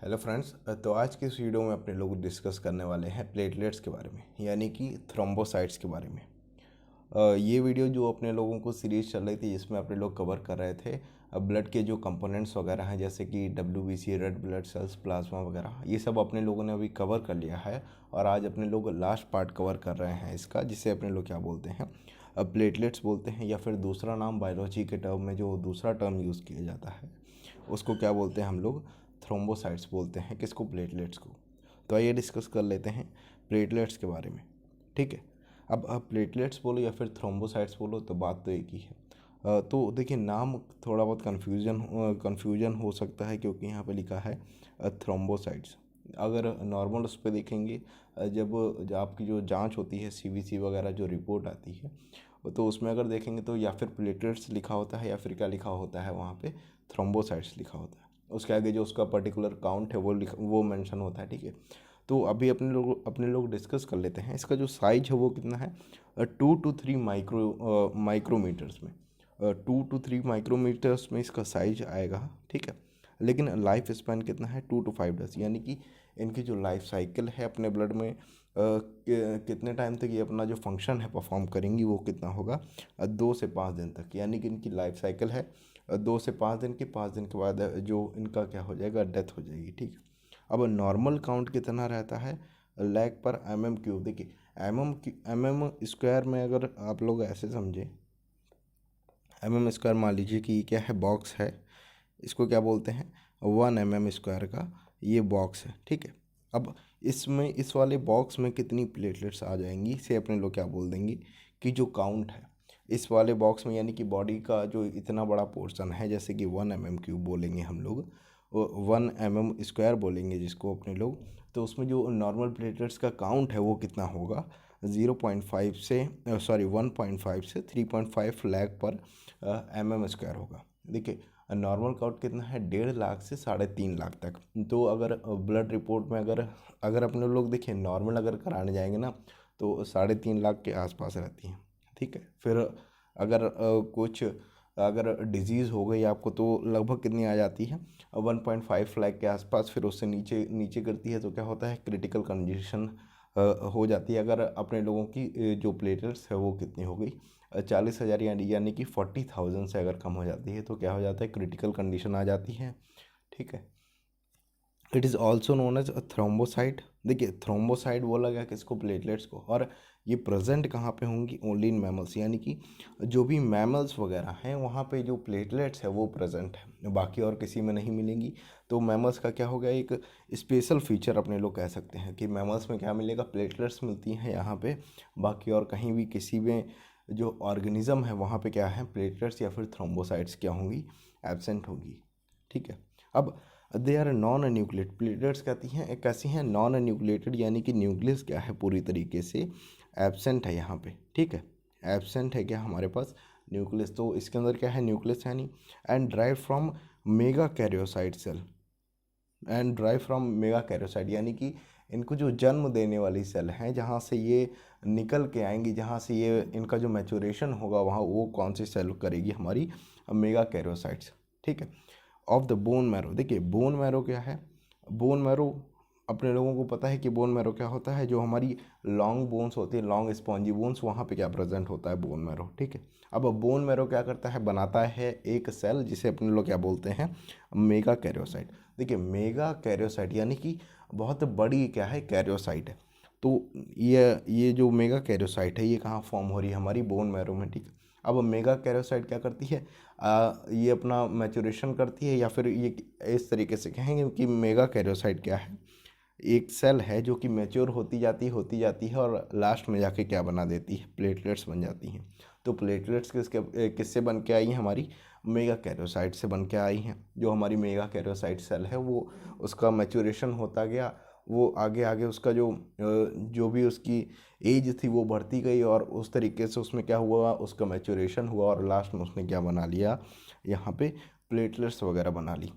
Hello friends. तो आज के इस वीडियो में अपने लोग डिस्कस करने वाले हैं प्लेटलेट्स के बारे में, यानी कि थ्रोम्बोसाइट्स के बारे में। ये वीडियो जो अपने लोगों को सीरीज चल रही थी जिसमें अपने लोग कवर कर रहे थे ब्लड के जो कंपोनेंट्स वगैरह हैं, जैसे कि WBC, red blood cells, plasma वगैरह, ये सब अपने लोगों ने अभी कवर कर लिया है। और आज अपने लोग लास्ट पार्ट कवर कर रहे हैं इसका, जिसे अपने लोग क्या बोलते हैं, प्लेटलेट्स बोलते हैं, या फिर दूसरा नाम बायोलॉजी के टर्म में जो दूसरा टर्म यूज़ किया जाता है उसको क्या बोलते हैं हम लोग, थ्रोम्बोसाइट्स बोलते हैं। किसको? प्लेटलेट्स को। तो आइए डिस्कस कर लेते हैं प्लेटलेट्स के बारे में। ठीक है, अब प्लेटलेट्स बोलो या फिर थ्रोम्बोसाइट्स बोलो तो बात तो एक ही है। तो देखिए, नाम थोड़ा बहुत कन्फ्यूजन हो सकता है, क्योंकि यहाँ पे लिखा है थ्रोम्बोसाइट्स। अगर नॉर्मल उस पर देखेंगे, जब आपकी जो जांच होती है, CBC वगैरह जो रिपोर्ट आती है, तो उसमें अगर देखेंगे तो या फिर प्लेटलेट्स लिखा होता है या फिर क्या लिखा होता है वहाँ पे, थ्रोम्बोसाइट्स लिखा होता है। उसके आगे जो उसका पर्टिकुलर काउंट है वो मेंशन होता है। ठीक है, तो अभी अपने लोग डिस्कस कर लेते हैं। इसका जो साइज है वो कितना है, 2 to 3 माइक्रोमीटर्स में, 2 to 3 माइक्रोमीटर्स में इसका साइज आएगा। ठीक है, लेकिन लाइफ स्पैन कितना है, 2 to 5 days, यानी कि इनकी जो लाइफ साइकिल है अपने ब्लड में कितने टाइम तक ये अपना जो फंक्शन है परफॉर्म करेंगी, वो कितना होगा, 2 से 5 दिन तक। यानी कि इनकी लाइफ साइकिल है 2 से 5 दिन की। 5 दिन के बाद जो इनका क्या हो जाएगा, डेथ हो जाएगी। ठीक है, अब नॉर्मल काउंट कितना रहता है लैख पर mm³ देखिए, mm² में अगर आप लोग ऐसे समझे, mm² मान लीजिए कि ये क्या है, बॉक्स है, इसको क्या बोलते हैं, 1 mm² का ये बॉक्स है। ठीक है, अब इसमें इस वाले बॉक्स में कितनी प्लेटलेट्स आ जाएंगी, इसे अपने लोग क्या बोल देंगे कि जो काउंट है इस वाले बॉक्स में, यानी कि बॉडी का जो इतना बड़ा पोर्शन है, जैसे कि 1 mm³ बोलेंगे हम लोग, 1 mm² बोलेंगे जिसको अपने लोग, तो उसमें जो नॉर्मल प्लेटलेट्स का काउंट है वो कितना होगा, 0.5 से 1.5 से 3.5 लाख पर mm² होगा। देखिए, नॉर्मल काउंट कितना है, 1.5 लाख से 3.5 लाख तक। तो अगर ब्लड रिपोर्ट में अगर अगर अपने लोग देखिए नॉर्मल अगर कराने जाएंगे ना, तो 3.5 लाख के आसपास रहती हैं। ठीक है, फिर अगर कुछ अगर डिजीज़ हो गई आपको, तो लगभग कितनी आ जाती है, 1.5 लाख के आसपास। फिर उससे नीचे नीचे करती है तो क्या होता है, क्रिटिकल कंडीशन हो जाती है। अगर अपने लोगों की जो प्लेटलेट्स है वो कितनी हो गई, 40,000, यानी कि 40,000 से अगर कम हो जाती है तो क्या हो जाता है, क्रिटिकल कंडीशन आ जाती है। ठीक है, it is also known as thrombocyte. देखिए, थ्रोम्बोसाइट बोला गया किसको, प्लेटलेट्स को। और ये प्रेजेंट कहाँ पे होंगी, ओनली इन मैमल्स, यानी कि जो भी मैमल्स वगैरह हैं वहाँ पे जो प्लेटलेट्स है वो प्रेजेंट है, बाकी और किसी में नहीं मिलेंगी। तो मैमल्स का क्या हो गया, एक स्पेशल फीचर अपने लोग कह सकते हैं कि मैमल्स में क्या मिलेगा, प्लेटलेट्स मिलती हैं यहाँ पे, बाकी और कहीं भी किसी में जो ऑर्गेनिज्म है वहाँ पे क्या है, प्लेटलेट्स या फिर थ्रोम्बोसाइट्स क्या होंगी, एब्सेंट होंगी। ठीक है, अब they are non nucleated platelets कहती हैं, कैसी हैं, नॉन न्यूक्लिएटेड, यानी कि न्यूक्लियस क्या है, पूरी तरीके से एब्सेंट है यहाँ पे। ठीक है, एब्सेंट है क्या हमारे पास न्यूक्लियस, तो इसके अंदर क्या है, न्यूक्लियस है नहीं। And derived from megakaryocyte cell, and derived from megakaryocyte, यानी कि इनको जो जन्म देने वाली सेल हैं, जहाँ से ये निकल के आएंगी, जहाँ से ये इनका जो मैचुरेशन होगा वहाँ, वो कौन सी सेल करेगी, हमारी मेगा कैरियोसाइट्स। ठीक है, ऑफ द बोन मैरो। देखिए, बोन मैरो क्या है, बोन मैरो अपने लोगों को पता है कि बोन मैरो क्या होता है, जो हमारी लॉन्ग बोन्स होती है, लॉन्ग स्पॉन्जी बोन्स, वहाँ पे क्या प्रेजेंट होता है, बोन मैरो। ठीक है, अब बोन मैरो क्या करता है, बनाता है एक सेल जिसे अपने लोग क्या बोलते हैं, मेगा कैरियोसाइट। देखिए, मेगा कैरियोसाइट यानी कि बहुत बड़ी क्या है, कैरियोसाइट है। तो ये जो मेगा कैरियोसाइट है ये कहाँ फॉर्म हो रही है, हमारी बोन मैरो में। ठीक है, अब मेगा कैरियोसाइट क्या करती है, ये अपना मैचुरेशन करती है, या फिर ये इस तरीके से कहेंगे कि मेगा कैरियोसाइट क्या है, एक सेल है जो कि मैच्योर होती जाती है और लास्ट में जाके क्या बना देती है, प्लेटलेट्स बन जाती हैं। तो प्लेटलेट्स किससे बन के आई हैं, हमारी मेगा कैरियोसाइट से बन के आई हैं। जो हमारी मेगा कैरियोसाइट सेल है वो, उसका मैच्योरेशन होता गया, वो आगे आगे उसका जो भी उसकी एज थी वो बढ़ती गई, और उस तरीके से उसमें क्या हुआ, उसका मैच्योरेशन हुआ, और लास्ट में उसने क्या बना लिया, यहाँ पे प्लेटलेट्स वगैरह बना ली।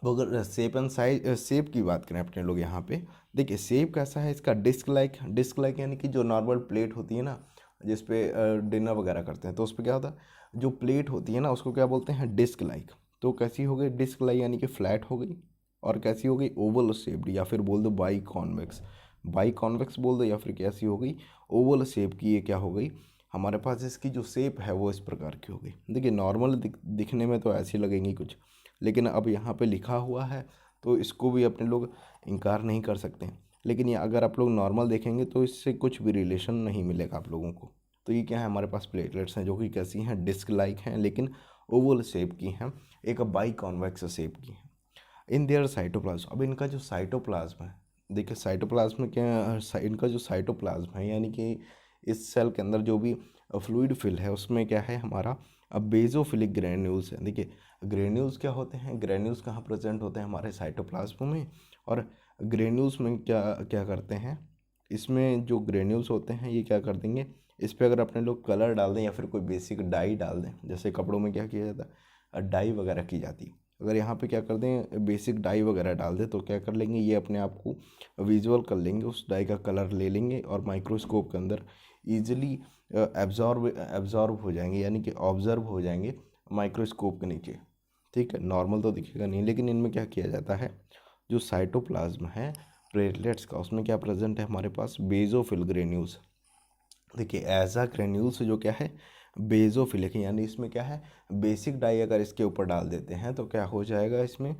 तो अगर शेप एंड साइज, शेप की बात करें अपने लोग यहाँ पे, देखिए शेप कैसा है इसका, डिस्क लाइक, यानी कि जो नॉर्मल प्लेट होती है ना, जिस पे डिनर वगैरह करते हैं, तो उस पर क्या होता है, जो प्लेट होती है ना उसको क्या बोलते हैं, डिस्क लाइक। तो कैसी हो गई, डिस्क लाइक, यानी कि फ्लैट हो गई। और कैसी हो गई, ओवल शेप्ड, या फिर बोल दो बाई कॉन्वेक्स, बाई कॉन्वेक्स बोल दो, या फिर कैसी हो गई, ओवल शेप की ये क्या हो गई हमारे पास, इसकी जो शेप है वो इस प्रकार की हो गई। देखिए नॉर्मल दिखने में तो ऐसी लगेंगी कुछ, लेकिन अब यहाँ पे लिखा हुआ है तो इसको भी अपने लोग इनकार नहीं कर सकते हैं। लेकिन ये अगर आप लोग नॉर्मल देखेंगे तो इससे कुछ भी रिलेशन नहीं मिलेगा आप लोगों को। तो ये क्या है, हमारे पास प्लेटलेट्स हैं जो कि कैसी हैं, डिस्क लाइक हैं, लेकिन ओवल शेप की हैं, एक बाई कॉन्वेक्स शेप की हैं। इन देयर साइटोप्लाज्म, अब इनका जो साइटोप्लाज्म है, देखिए साइटोप्लाज्म में क्या, इनका जो साइटोप्लाज्म है यानी कि इस सेल के अंदर जो भी फ्लूइड फिल है उसमें क्या है हमारा, अब बेजोफिलिक ग्रेन्यूल्स हैं। देखिए ग्रेन्यूल्स क्या होते हैं, ग्रेन्यूल्स कहाँ प्रेजेंट होते हैं, हमारे साइटोप्लाज्म में। और ग्रेन्यूल्स में क्या क्या करते हैं, इसमें जो ग्रेन्यूल्स होते हैं ये क्या कर देंगे, इस पर अगर अपने लोग कलर डाल दें या फिर कोई बेसिक डाई डाल दें, जैसे कपड़ों में क्या किया जाता है, डाई वगैरह की जाती है, अगर यहाँ पे क्या कर दें बेसिक डाई वगैरह डाल दें तो क्या कर लेंगे, ये अपने आप को विजुअल कर लेंगे, उस डाई का कलर ले लेंगे और माइक्रोस्कोप के अंदर ईजिली एब्जॉर्ब हो जाएंगे, यानी कि ऑब्जर्व हो जाएंगे माइक्रोस्कोप के नीचे। ठीक है, नॉर्मल तो दिखेगा नहीं, लेकिन इनमें क्या किया जाता है, जो साइटोप्लाज्म है प्लेटलेट्स का उसमें क्या प्रेजेंट है हमारे पास, बेजोफिल ग्रेन्यूल्स। देखिए ऐसा ग्रेन्यूल्स जो क्या है बेजोफिलिक है, यानी इसमें क्या है बेसिक डाई अगर इसके ऊपर डाल देते हैं तो क्या हो जाएगा, इसमें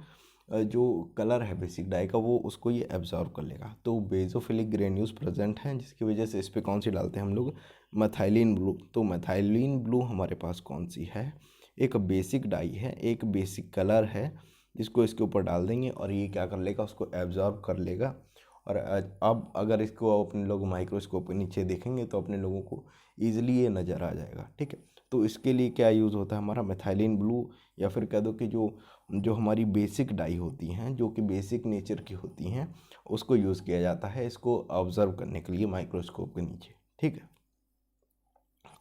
जो कलर है बेसिक डाई का वो उसको ये एब्जॉर्व कर लेगा। तो बेजोफिलिक ग्रेन्यूल्स प्रेजेंट हैं जिसकी वजह से इस पर कौन सी डालते हैं हम लोग, मैथाइलिन ब्लू। तो मैथाइलिन ब्लू हमारे पास कौन सी है, एक बेसिक डाई है, एक बेसिक कलर है जिसको इसके ऊपर डाल देंगे और ये क्या कर लेगा, उसको एब्जॉर्ब कर लेगा। और अब अगर इसको अपने लोग माइक्रोस्कोप के नीचे देखेंगे तो अपने लोगों को ईजिली ये नज़र आ जाएगा। ठीक है, तो इसके लिए क्या यूज़ होता है हमारा मैथाइलिन ब्लू, या फिर कह दो कि जो जो हमारी बेसिक डाई होती हैं जो कि बेसिक नेचर की होती हैं उसको यूज़ किया जाता है इसको ऑब्जर्व करने के लिए माइक्रोस्कोप के नीचे। ठीक है,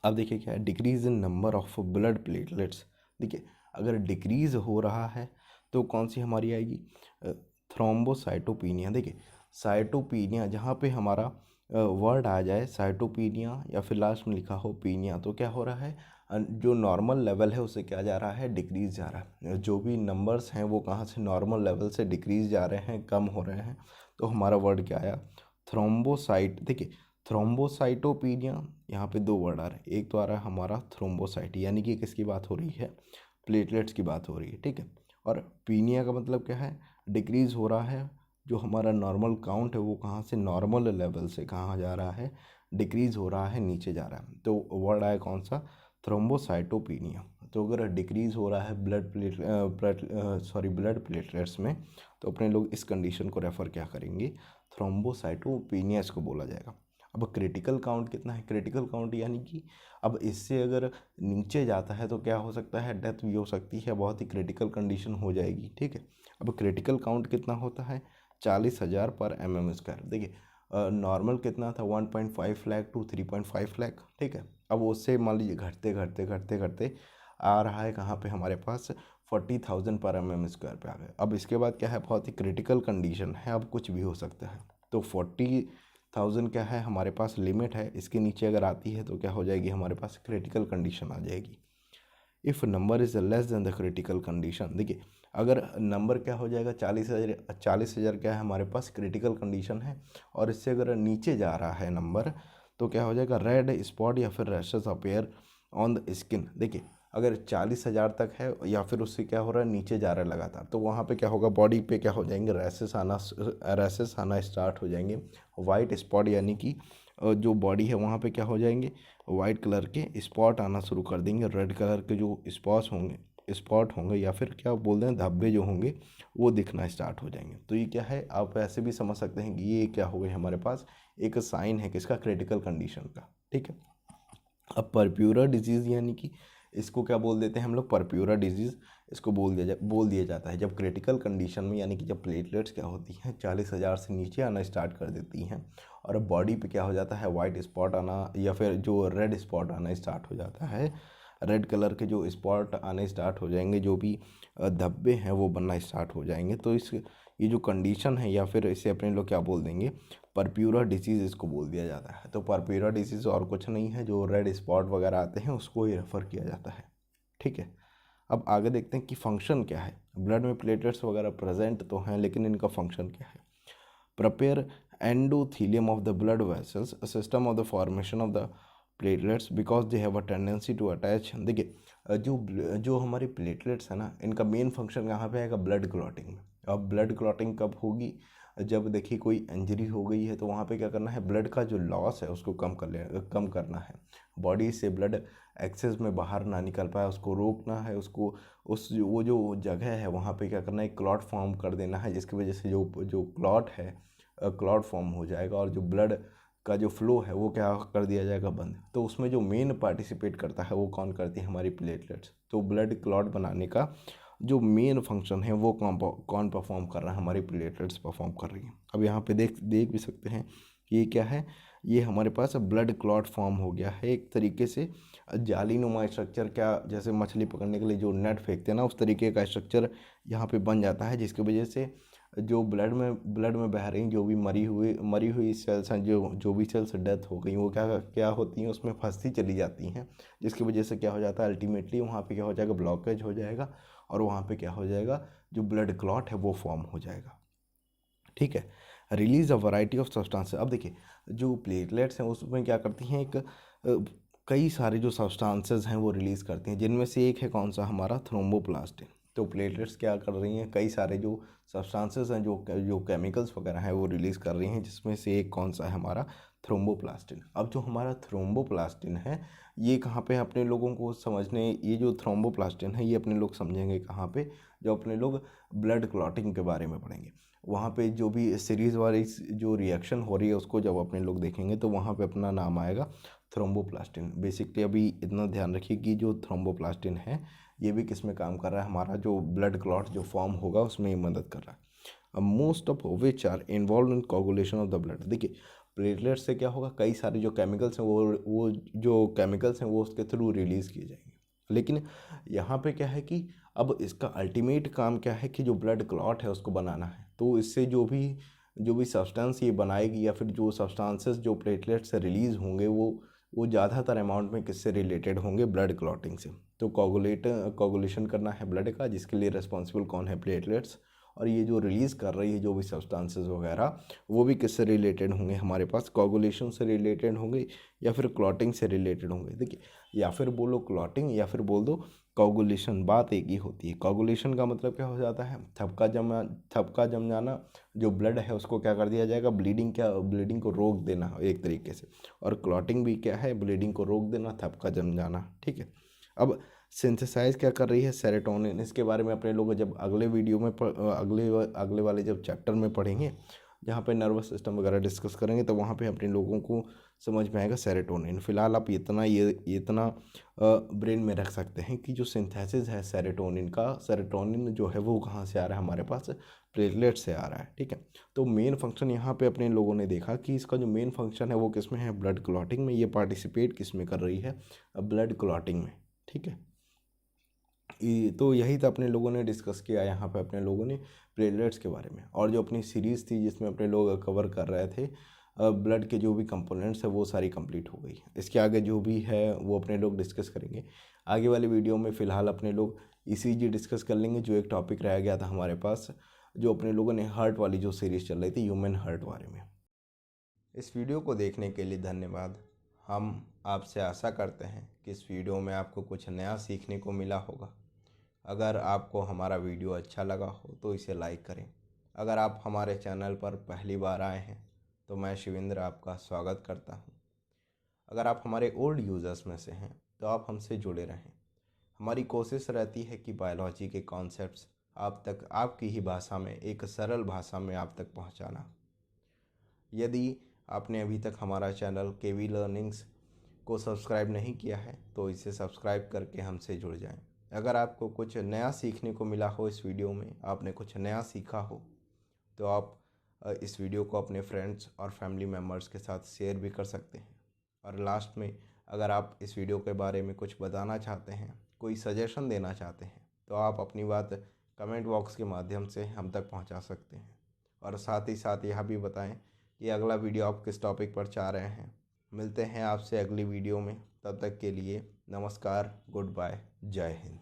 अब देखिए क्या है, decrease in number of blood platelets. देखिए अगर डिक्रीज हो रहा है तो कौन सी हमारी आएगी, थ्रोम्बोसाइटोपिनिया। देखिए साइटोपिनिया जहाँ पे हमारा वर्ड आ जाए साइटोपिनिया या फिर लास्ट में लिखा हो पीनिया, तो क्या हो रहा है, जो नॉर्मल लेवल है उससे क्या जा रहा है, डिक्रीज जा रहा है। जो भी नंबर्स हैं वो कहाँ से नॉर्मल लेवल से डिक्रीज जा रहे हैं, कम हो रहे हैं, तो हमारा वर्ड क्या आया, थ्रोम्बोसाइट। देखिए थ्रोम्बोसाइटोपिनिया, यहाँ पे दो वर्ड आ रहे हैं, एक तो आ रहा है हमारा थ्रोम्बोसाइट यानी कि किसकी बात हो रही है, प्लेटलेट्स की बात हो रही है। ठीक है, और पीनिया का मतलब क्या है, डिक्रीज हो रहा है, जो हमारा नॉर्मल काउंट है वो कहाँ से नॉर्मल लेवल से कहाँ जा रहा है, डिक्रीज हो रहा है, नीचे जा रहा है। तो वर्ड आया कौन सा, थ्रोम्बोसाइटोपिनिया। तो अगर डिक्रीज हो रहा है ब्लड प्लेटलेट्स में तो अपने लोग इस कंडीशन को रेफर क्या करेंगे, थ्रोम्बोसाइटोपिनिया इसको बोला जाएगा। अब क्रिटिकल काउंट कितना है, क्रिटिकल काउंट यानी कि अब इससे अगर नीचे जाता है तो क्या हो सकता है, डेथ भी हो सकती है, बहुत ही क्रिटिकल कंडीशन हो जाएगी। ठीक है, अब क्रिटिकल काउंट कितना होता है, 40,000 पर mm²। देखिए नॉर्मल कितना था, 1.5 लाख टू 3.5 लाख। ठीक है, अब उससे मान लीजिए घटते घटते घटते घटते आ रहा है कहाँ पे हमारे पास, 40,000 पर mm² पे आ गए। अब इसके बाद क्या है, बहुत ही क्रिटिकल कंडीशन है, अब कुछ भी हो सकता है। तो 40,000 क्या है हमारे पास लिमिट है, इसके नीचे अगर आती है तो क्या हो जाएगी हमारे पास, क्रिटिकल कंडीशन आ जाएगी। If number is less than the critical condition. देखिए अगर नंबर क्या हो जाएगा, 40,000 क्या है हमारे पास क्रिटिकल कंडीशन है, और इससे अगर नीचे जा रहा है नंबर तो क्या हो जाएगा, रेड स्पॉट या फिर rashes appear on the skin. देखिए अगर 40,000 तक है या फिर उससे क्या हो रहा है नीचे जा रहा है लगातार, तो वहाँ पे क्या होगा, बॉडी पे क्या हो जाएंगे, रैसेस आना स्टार्ट हो जाएंगे। वाइट स्पॉट यानी कि जो बॉडी है वहाँ पे क्या हो जाएंगे, वाइट कलर के स्पॉट आना शुरू कर देंगे, रेड कलर के जो स्पॉट होंगे या फिर क्या बोलते हैं धब्बे जो होंगे वो दिखना स्टार्ट हो जाएंगे। तो ये क्या है, आप ऐसे भी समझ सकते हैं कि ये क्या हो गए हमारे पास एक साइन है किसका, क्रिटिकल कंडीशन का। ठीक है, अब परप्यूरा डिजीज़ यानी कि इसको क्या बोल देते हैं हम लोग, परप्यूरा डिजीज़ इसको बोल दिया जाता है जब क्रिटिकल कंडीशन में, यानी कि जब प्लेटलेट्स क्या होती हैं 40,000 से नीचे आना स्टार्ट कर देती हैं और बॉडी पे क्या हो जाता है, वाइट स्पॉट आना या फिर जो रेड स्पॉट आना स्टार्ट हो जाता है, रेड कलर के जो स्पॉट आने स्टार्ट हो जाएंगे, जो भी धब्बे हैं वो बनना स्टार्ट हो जाएंगे। तो ये जो कंडीशन है या फिर इसे अपने लोग क्या बोल देंगे, परप्यूरा डिजीज़ इसको बोल दिया जाता है। तो परप्यूरा डिजीज़ और कुछ नहीं है, जो रेड स्पॉट वगैरह आते हैं उसको ही रेफ़र किया जाता है। ठीक है, अब आगे देखते हैं कि फंक्शन क्या है। ब्लड में प्लेटलेट्स वगैरह प्रेजेंट तो हैं, लेकिन इनका फंक्शन क्या है। Prepare endothelium of the blood vessels, a system of the formation of the platelets because they have a tendency to attach. देखिए जो हमारे प्लेटलेट्स हैं ना, इनका मेन फंक्शन कहाँ पे आएगा, ब्लड क्लॉटिंग में। अब ब्लड क्लॉटिंग कब होगी, जब देखिए कोई इंजरी हो गई है तो वहाँ पे क्या करना है, ब्लड का जो लॉस है उसको कम करना है। बॉडी से ब्लड एक्सेस में बाहर ना निकल पाए उसको रोकना है, उसको उस वो जो जगह है वहाँ पे क्या करना है, क्लॉट फॉर्म कर देना है, जिसकी वजह से जो जो क्लॉट है क्लॉट फॉर्म हो जाएगा और जो ब्लड का जो फ्लो है वो क्या कर दिया जाएगा, बंद। तो उसमें जो मेन पार्टिसिपेट करता है वो कौन करती है, हमारी प्लेटलेट्स। तो ब्लड क्लॉट बनाने का जो मेन फंक्शन है वो कौन परफॉर्म कर रहा है, हमारी प्लेटलेट्स परफॉर्म कर रही हैं। अब यहाँ पे देख भी सकते हैं कि ये क्या है, ये हमारे पास ब्लड क्लॉट फॉर्म हो गया है एक तरीके से। जालीनुमा स्ट्रक्चर, क्या जैसे मछली पकड़ने के लिए जो नेट फेंकते हैं ना, उस तरीके का स्ट्रक्चर यहाँ पे बन जाता है, जिसकी वजह से जो ब्लड में बह रही जो भी मरी हुई सेल्स हैं, जो भी सेल्स डेथ हो गई, वो क्या होती हैं, उसमें फंसती चली जाती हैं, जिसकी वजह से क्या हो जाता है, अल्टीमेटली वहाँ पे क्या हो जाएगा, ब्लॉकेज हो जाएगा और वहाँ पे क्या हो जाएगा, जो ब्लड क्लॉट है वो फॉर्म हो जाएगा। ठीक है। Release a variety of substance. अब देखिए जो प्लेटलेट्स हैं उसमें क्या करती हैं, कई सारे जो सब्सटेंसेस हैं वो रिलीज़ करती हैं, जिनमें से एक है कौन सा, हमारा थ्रोम्बोप्लास्टिन। तो प्लेटलेट्स क्या कर रही हैं, कई सारे जो सब्सटेंसेस हैं, जो केमिकल्स वगैरह हैं वो रिलीज़ कर रही हैं, जिसमें से एक कौन सा है, हमारा थ्रोम्बोप्लास्टिन। अब जो हमारा थ्रोम्बोप्लास्टिन है ये कहाँ पे अपने लोगों को समझने, ये जो थ्रोम्बोप्लास्टिन है ये अपने लोग समझेंगे कहाँ पे, जो अपने लोग ब्लड क्लॉटिंग के बारे में पढ़ेंगे। वहाँ पे जो भी सीरीज़ वाली जो रिएक्शन हो रही है उसको जब अपने लोग देखेंगे तो वहाँ पे अपना नाम आएगा थ्रोम्बोप्लास्टिन। बेसिकली अभी इतना ध्यान रखिए कि जो थ्रोम्बोप्लास्टिन है ये भी किस में काम कर रहा है, हमारा जो ब्लड क्लॉट जो फॉर्म होगा उसमें ये मदद कर रहा है। अब most of which are involve in coagulation of the blood. देखिए प्लेटलेट से क्या होगा, कई सारे जो केमिकल्स हैं वो जो केमिकल्स हैं वो उसके थ्रू रिलीज़ किए जाएंगे। लेकिन यहाँ पे क्या है कि अब इसका अल्टीमेट काम क्या है कि जो ब्लड क्लॉट है उसको बनाना है। तो इससे जो भी सब्सटेंस ये बनाएगी या फिर जो सब्सटेंसेस जो प्लेटलेट से रिलीज़ होंगे वो ज़्यादातर अमाउंट में किससे रिलेटेड होंगे, ब्लड क्लॉटिंग से। तो कोगुलेशन करना है ब्लड का, जिसके लिए रिस्पॉन्सिबल कौन है, प्लेटलेट्स। और ये जो रिलीज़ कर रही है जो भी सब्सटेंसेस वगैरह वो भी किससे रिलेटेड होंगे, हमारे पास कोगुलेशन से रिलेटेड होंगे या फिर क्लॉटिंग से रिलेटेड होंगे। देखिए या फिर बोलो क्लॉटिंग या फिर बोल दो कोगुलेशन, बात एक ही होती है। कोगुलेशन का मतलब क्या हो जाता है, थपका जम जाना, जो ब्लड है उसको क्या कर दिया जाएगा, ब्लीडिंग को रोक देना एक तरीके से। और क्लॉटिंग भी क्या है, ब्लीडिंग को रोक देना, थपका जम जाना। ठीक है। अब सिंथेसाइज क्या कर रही है, सेरोटोनिन। इसके बारे में अपने लोग जब अगले वीडियो में अगले वाले जब चैप्टर में पढ़ेंगे, जहाँ पे नर्वस सिस्टम वगैरह डिस्कस करेंगे, तो वहाँ पे अपने लोगों को समझ में आएगा सेरोटोनिन। फिलहाल आप इतना ब्रेन में रख सकते हैं कि जो सिंथेसिस है सेरोटोनिन का, सेरोटोनिन जो है वो कहाँ से आ रहा है, हमारे पास प्लेटलेट से आ रहा है। ठीक है। तो मेन फंक्शन यहाँ पे अपने लोगों ने देखा कि इसका जो मेन फंक्शन है वो किस में है, ब्लड क्लॉटिंग में। ये पार्टिसिपेट किस में कर रही है, ब्लड क्लॉटिंग में। ठीक है। तो यही तो अपने लोगों ने डिस्कस किया यहाँ पे अपने लोगों ने प्लेटलेट्स के बारे में। और जो अपनी सीरीज़ थी जिसमें अपने लोग कवर कर रहे थे ब्लड के जो भी कंपोनेंट्स है वो सारी कंप्लीट हो गई। इसके आगे जो भी है वो अपने लोग डिस्कस करेंगे आगे वाली वीडियो में। फ़िलहाल अपने लोग ECG डिस्कस कर लेंगे, जो एक टॉपिक रह गया था हमारे पास, जो अपने लोगों ने हार्ट वाली जो सीरीज़ चल रही थी ह्यूमन हार्ट बारे में। इस वीडियो को देखने के लिए धन्यवाद। हम आपसे आशा करते हैं कि इस वीडियो में आपको कुछ नया सीखने को मिला होगा। अगर आपको हमारा वीडियो अच्छा लगा हो तो इसे लाइक करें। अगर आप हमारे चैनल पर पहली बार आए हैं तो मैं शिवेंद्र आपका स्वागत करता हूं। अगर आप हमारे ओल्ड यूज़र्स में से हैं तो आप हमसे जुड़े रहें। हमारी कोशिश रहती है कि बायोलॉजी के कॉन्सेप्ट्स आप तक आपकी ही भाषा में, एक सरल भाषा में आप तक पहुंचाना। यदि आपने अभी तक हमारा चैनल KV लर्निंग्स को सब्सक्राइब नहीं किया है तो इसे सब्सक्राइब करके हमसे जुड़ जाएं। अगर आपको कुछ नया सीखने को मिला हो इस वीडियो में, आपने कुछ नया सीखा हो, तो आप इस वीडियो को अपने फ्रेंड्स और फैमिली मेम्बर्स के साथ शेयर भी कर सकते हैं। और लास्ट में अगर आप इस वीडियो के बारे में कुछ बताना चाहते हैं, कोई सजेशन देना चाहते हैं, तो आप अपनी बात कमेंट बॉक्स के माध्यम से हम तक पहुंचा सकते हैं। और साथ ही साथ यह भी बताएं कि अगला वीडियो आप किस टॉपिक पर चाह रहे हैं। मिलते हैं आपसे अगली वीडियो में, तब तक के लिए नमस्कार, गुड बाय, जय हिंद।